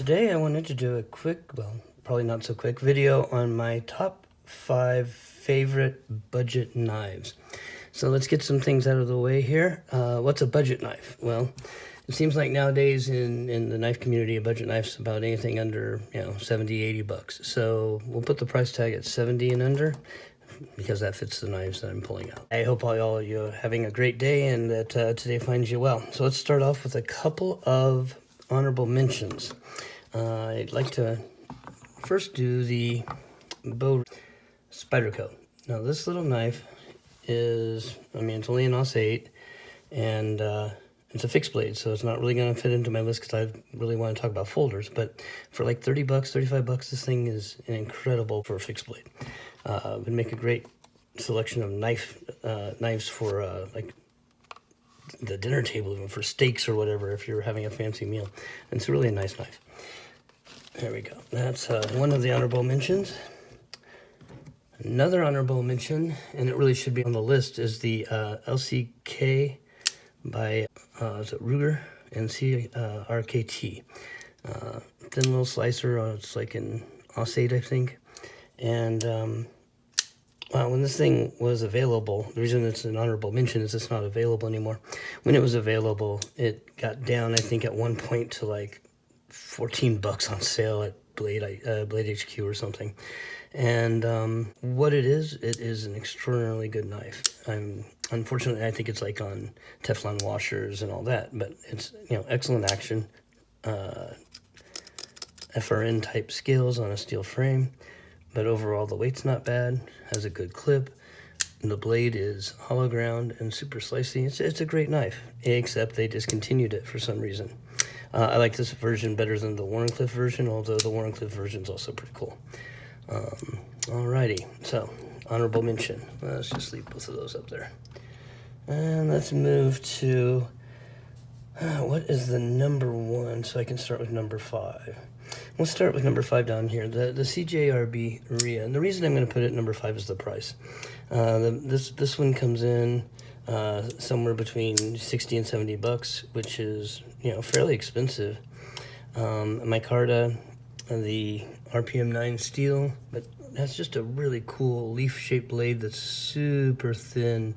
Today I wanted to do a quick, well, probably not so quick, video on my top 5 favorite budget knives. So let's get some things out of the way here. What's a budget knife? Well, it seems like nowadays in the knife community, a budget knife's about anything under, 70, 80 bucks. So we'll put the price tag at 70 and under because that fits the knives that I'm pulling out. I hope all of you are having a great day and that today finds you well. So let's start off with a couple of honorable mentions. I'd like to first do the bow Spyderco. Now this little knife is, it's only an Aus 8 and it's a fixed blade, so it's not really going to fit into my list because I really want to talk about folders. But for like 30 bucks, 35 bucks, this thing is incredible for a fixed blade. Would make a great selection of knives for like the dinner table, even for steaks or whatever, if you're having a fancy meal. And it's really a nice knife. There we go. That's one of the honorable mentions. Another honorable mention, and it really should be on the list, is the LCK by is it Ruger and CRKT. Thin little slicer. It's like an Aus 8, I think. And when this thing was available, the reason it's an honorable mention is it's not available anymore. When it was available, it got down, I think, at one point to like 14 bucks on sale at Blade HQ or something. And what it is an extraordinarily good knife. Unfortunately, I think it's like on Teflon washers and all that, but it's, excellent action. FRN type scales on a steel frame. But overall, the weight's not bad, has a good clip, and the blade is hollow ground and super slicey. It's a great knife, except they discontinued it for some reason. I like this version better than the Wharncliffe version, although the Wharncliffe version is also pretty cool. Alrighty, so honorable mention. Let's just leave both of those up there. And let's move to, what is the number 1, so I can start with number 5. We'll start with number 5 down here, the CJRB Ria. And the reason I'm going to put it at number 5 is the price. This one comes in somewhere between 60 and 70 bucks, which is, fairly expensive. Micarta, the RPM 9 steel, but that's just a really cool leaf-shaped blade that's super thin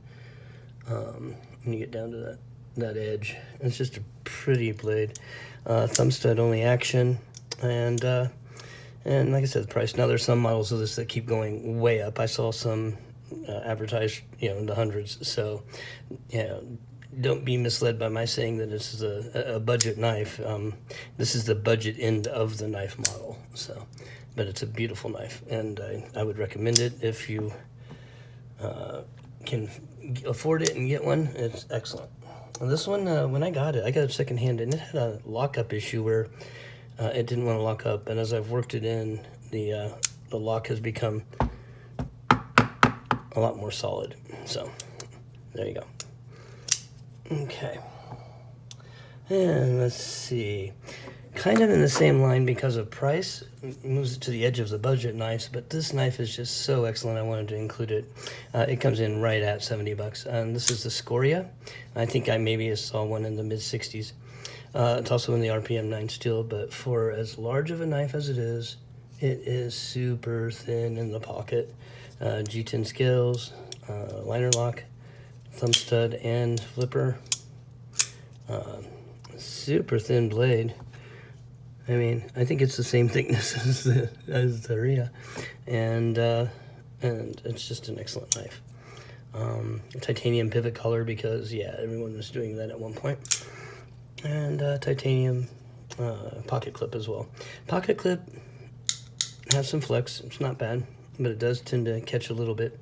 when you get down to that edge. It's just a pretty blade. Thumb stud only action. And like I said, the price. Now there's some models of this that keep going way up. I saw some advertised, in the hundreds. So, don't be misled by my saying that this is a budget knife. This is the budget end of the knife model. So, but it's a beautiful knife, and I would recommend it if you can afford it and get one. It's excellent. And this one, when I got it secondhand, and it had a lockup issue where it didn't want to lock up, and as I've worked it in, the lock has become a lot more solid. So there you go. Okay, and let's see, kind of in the same line because of price, moves it to the edge of the budget knives, but this knife is just so excellent I wanted to include it. It comes in right at 70 bucks, and this is the Scaoria. I think I maybe saw one in the mid 60s. It's also in the RPM 9 steel, but for as large of a knife as it is super thin in the pocket. G10 scales, liner lock, thumb stud, and flipper. Super thin blade. I think it's the same thickness as the Ria, and it's just an excellent knife. Titanium pivot collar because everyone was doing that at one point. And titanium pocket clip as well. Pocket clip has some flex. It's not bad, but it does tend to catch a little bit.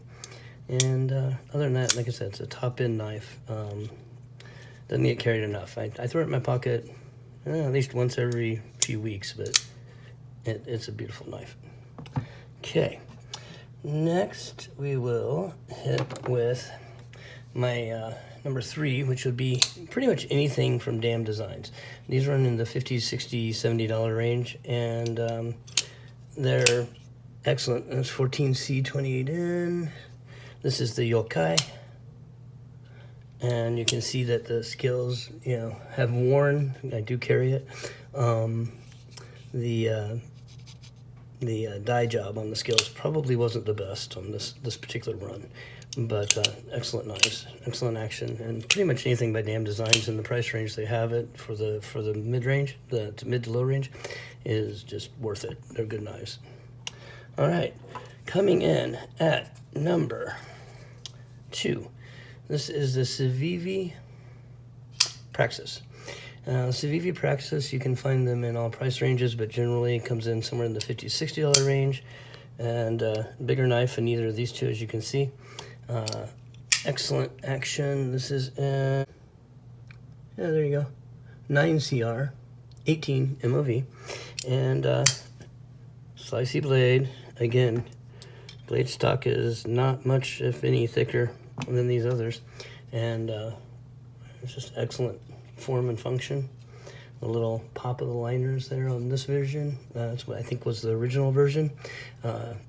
And other than that, like I said, it's a top-end knife. Doesn't get carried enough. I throw it in my pocket at least once every few weeks, but it's a beautiful knife. Okay, next we will hit with my number 3, which would be pretty much anything from Dam Designs. These run in the $50, $60, $70 range, and they're excellent. That's 14C 28N. This is the Yokai. and you can see that the scales, have worn. I do carry it. the die job on the scales probably wasn't the best on this particular run, but excellent knives, excellent action, and pretty much anything by Damn Designs in the price range they have it for the mid range, the mid to low range, is just worth it. They're good knives. All right, coming in at number 2, this is the CJRB Praxis. CJRB Praxis, you can find them in all price ranges, but generally it comes in somewhere in the $50, $60 range, and bigger knife in either of these two, as you can see. Excellent action. This is, yeah, there you go, 9 CR, 18 MOV, and slicey blade. Again, blade stock is not much, if any, thicker than these others, and it's just excellent form and function. The little pop of the liners there on this version, that's what I think was the original version.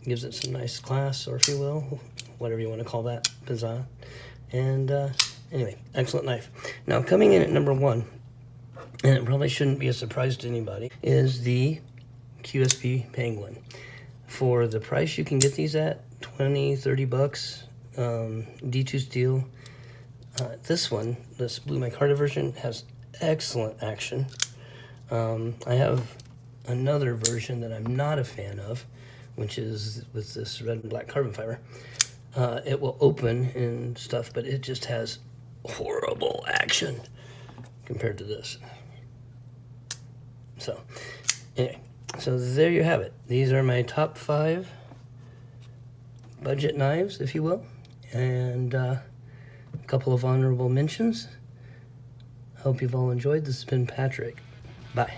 Gives it some nice class, or if you will, whatever you want to call that, pizzazz. And anyway, excellent knife. Now, coming in at number 1, and it probably shouldn't be a surprise to anybody, is the QSP Penguin. For the price you can get these at, 20, 30 bucks, D2 steel. This one, this Blue Micarta version, has excellent action. I have another version that I'm not a fan of, which is with this red and black carbon fiber. It will open and stuff, but it just has horrible action compared to this. So, anyway, so there you have it. These are my top 5 budget knives, if you will, and a couple of honorable mentions. Hope you've all enjoyed. This has been Patrick. Bye.